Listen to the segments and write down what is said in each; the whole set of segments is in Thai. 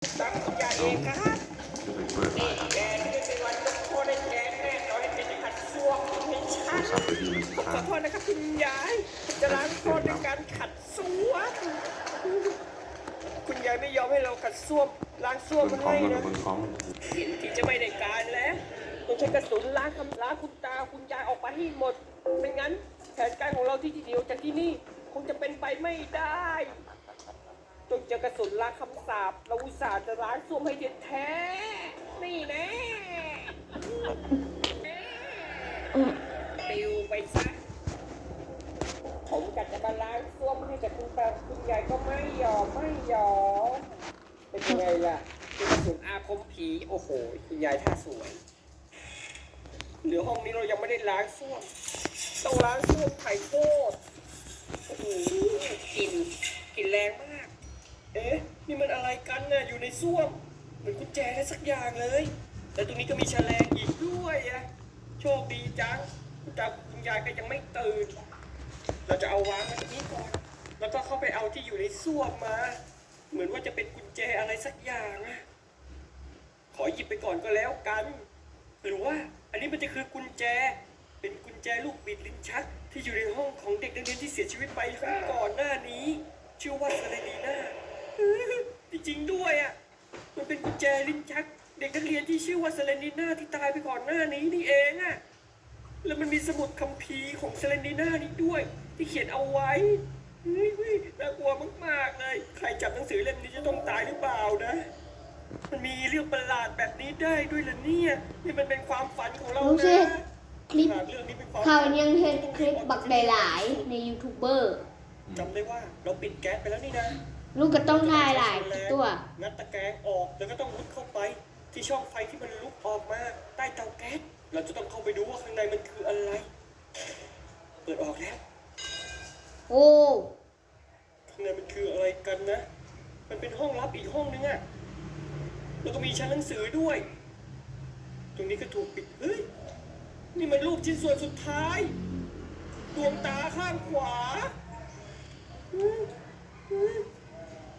ตั้งใจเองครับนี่แกนี่เป็นวันยกโทษให้แกแน่นอนให้เป็นขัดส้วมให้ฉันขอโทษนะครับคุณยายจะล้างโทษในการขัดส้วมคุณยายไม่ยอมให้เราขัดส้วมล้างส้วมให้นะที่จะไม่ได้การแล้วต้องใช้กระสุนล้างคุณตาคุณยายออกไปให้หมดไม่งั้นแผนการของเราที่จะหนีออกจากที่นี่คงจะเป็นไปไม่ได้ต้องเจอกระสุนล้างคำสาปเราอุตส่าห์จะล้างส้วมให้แท้นี่แน่ปิวไปซะผมกัดจะมาล้างส้วมให้กับคุณตาคุณยายก็ไม่ยอมเป็นยังไงล่ะเป็นกระสุนอาคมผีโอ้โหคุณยายท่าสวยเหลือห้องนี้เรายังไม่ได้ล้างส้วมต้องล้างส้วมไข่โคตรโอ้โหกลิ่นแรงมากเอ๊ะนี่มันอะไรกันน่ะอยู่ในส้วมเหมือนกุญแจอะไรสักอย่างเลยแต่ตรงนี้ก็มีแฉลงอีกด้วยอะโชคดีจังคุณตาคุณยายก็ยังไม่ตื่นเราจะเอาวางไว้ตรงนี้ก่อนแล้วก็เข้าไปเอาที่อยู่ในส้วมมาเหมือนว่าจะเป็นกุญแจอะไรสักอย่างอะขอหยิบไปก่อนก็แล้วกันหรือว่าอันนี้มันจะคือกุญแจเป็นกุญแจลูกบิดลิ้นชักที่อยู่ในห้องของเด็กนักเรียนที่เสียชีวิตไปก่อนหน้านี้ชื่อว่าเซเลนีน่าจริงๆด้วยอ่ะมันเป็นกุญแจลิ้นชักเด็กนักเรียนที่ชื่อว่าเซเลนีน่าที่ตายไปก่อนหน้านี้นี่เองอ่ะแล้วมันมีสมุดคัมภีร์ของเซเลนีน่านี้ด้วยที่เขียนเอาไว้น่ากลัวมากๆเลยใครจับหนังสือเล่มนี้จะต้องตายหรือเปล่านะมันมีเรื่องประหลาดแบบนี้ได้ด้วยเหรอเนี่ยนี่มันเป็นความฝันของเรานะคลิปข่าวยังเห็นคลิปบักหลายในยูทูบเบอร์จำได้ว่าเราปิดแก๊สไปแล้วนี่นะลูกก็ต้องถ่ายหลายตัวงัดตะแกรงออกแล้วก็ต้องมุดเข้าไปที่ช่องไฟที่มันลุกออกมาใต้เตาแก๊สเราจะต้องเข้าไปดูว่าข้างในมันคืออะไรเปิดออกแล้วโอ้ข้างในมันคืออะไรกันนะมันเป็นห้องลับอีกห้องนึงอะแล้วก็มีชั้นหนังสือด้วยตรงนี้ก็ถูกปิดเฮ้ยนี่มันรูปชิ้นส่วนสุดท้ายดวงตาข้างขวา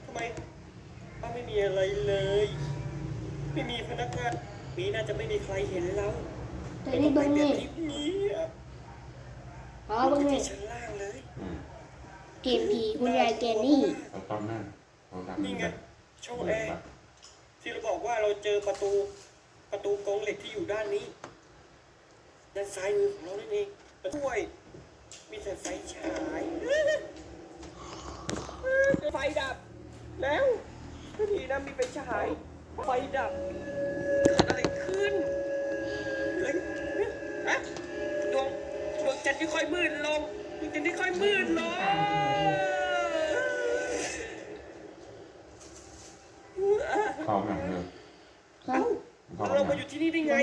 ทำไมป้าไม่มีอะไรเลยไม่มีพนักงานมีน่าจะไม่มีใครเห็นเราแต่นี่บังนี่อ๋อบังนี่ชั้นล่างเลยเกมผีคุณยายแกนี่นี่ไงช่องแอร์ที่เราบอกว่าเราเจอประตูกรงเหล็กที่อยู่ด้านนี้ด้านซ้ายมือของเรานั่นเองด้วยมีแต่ไฟฉายไฟดับแล้วทีนั้นมีไฟฉายไฟดับเกิดอะไรขึ้นดวงจันทร์ที่ค่อยมืดลงดวงจันทร์ที่ค่อยมืดลงเข้าหนังเลยเรามาอยู่ที่นี่ได้ไง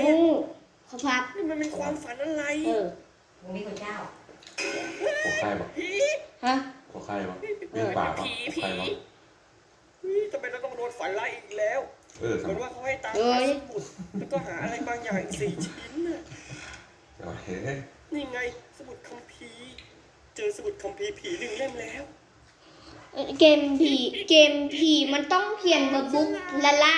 เขาพักนี่มันเป็นความฝันอะไรมึงมีคนเจ้าขอไข่ปะฮะขอไข่ปะเรื่องป่าปะขอไข่ปะทำไมเราต้องโดนฝันร้ายอีกแล้วเหมือนว่าเขาให้ตามหาสมุดแล้วก็หาอะไรบางอย่าง4 ชิ้นน่ะนี่ไงสมุดคัมภีร์เจอสมุดคัมภีร์ผี1 เล่มแล้วเกมผีมันต้องเขียนบนบุ๊กล่า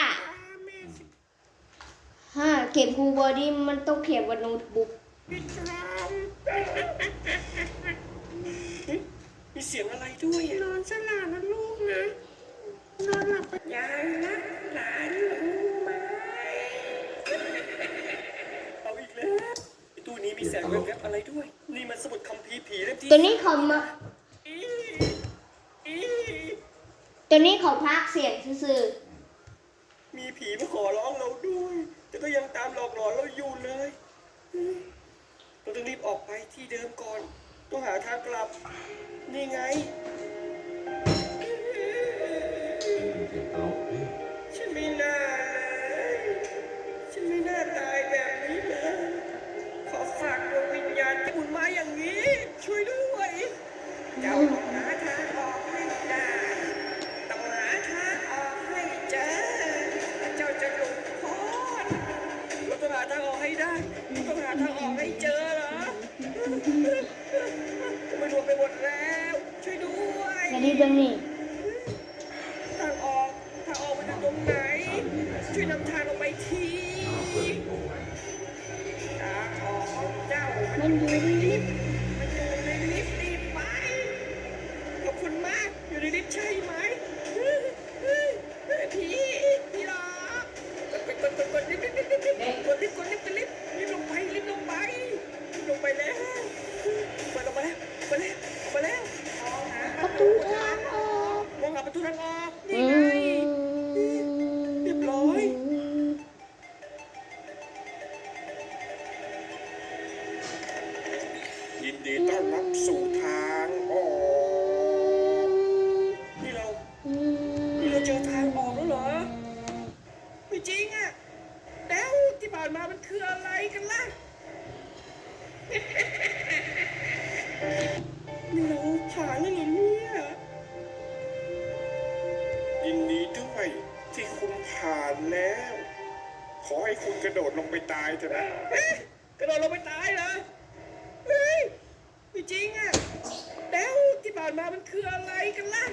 ฮะเกมฮูบอดี้มันต้องเขียนบนโน้ตบุ๊กมีเสียงอะไรด้วยนอนสลานะลูกนะนอนหลับไปยายนะหลานรู้ไหมเอาอีกแล้วตู้นี้มีแสงแวบๆอะไรด้วยนี่มันสมุดคัมภีร์ผีเล่มที่ตัวนี้เขามาตัวนี้เขาพากเสียงซื่อมีผีมาขอร้องเราด้วยแต่ก็ยังตามหลอกหลอนเราอยู่เลยเราต้องรีบออกไปที่เดิมก่อนต้องหาทางกลับนี่ไงฉันไม่น่าตายแบบนี้เลยขอฝากดวงวิญญาณที่คุณมาอย่างนี้ช่วยด้วยเจ้าต้องหาทางออกให้ได้ต้องหาทางออกให้เจอเจ้าจะหลุดพ้นเราต้องหาทางออกให้ได้ต้องหาทางออกให้เจอเหรอไม่รวมไปหมดแล้วช่วยด้วย ๆนี่บังนี่ทางออกมาจากตรงไหน ช่วยนำทางเราไปที เปิดโอ้ย ทางของเจ้า มันอยู่ ในลิฟต์มันอยู่ในลิฟต์รีบไปขอบคุณมากอยู่ในลิฟต์ใช่ไหมผีหลอกกดลิฟต์รีบลงไปลงไปแล้วเปิดออกมาแล้วหา ประตูทางออก มองหาประตูทางออกนี่ อื ไง ม เรียบร้อย ยินดีต้อนรับสู่ทางออกนี่เราเจอทางออกแล้วเหรอไม่จริงอ่ะแล้วที่ผ่านมามันคืออะไรกันล่ะ นี่เราผ่านแล้วเหรอเนี่ยยินดีด้วยที่คุณผ่านแล้ว ขอให้คุณกระโดดลงไปตายเถอะนะกระโดดลงไปตายเหรอเฮ้ยไม่จริงอ่ะแล้วที่ผ่านมามันคืออะไรกันล่ะ